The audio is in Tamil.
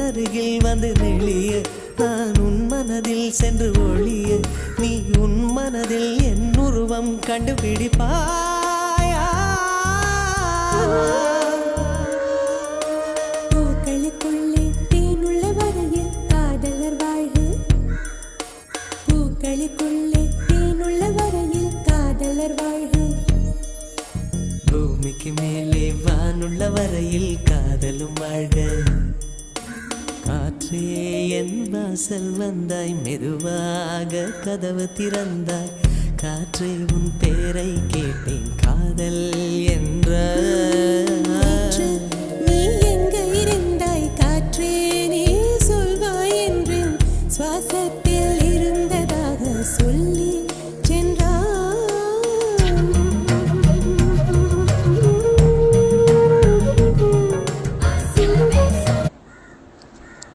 அருகில் வந்து நெளிய நான் உன் மனதில் சென்று ஒளிய நீ உன் மனதில் என் உருவம் கண்டுபிடிப்பாயா பூக்களுக்குள்ளே தேனுள்ள வரையில் காதலர் வாழ்வு பூக்களுக்குள்ளே தேனுள்ள வரையில் காதலர் வாழ்வு பூமிக்கு மேலே வானுள்ள வரையில் காதலும் வாழ்க காற்றே என் வாசல் வந்தாய் மெதுவாக கதவு திறந்தாய் காற்றே உன் பேரை கேட்டேன் காதல் என்ற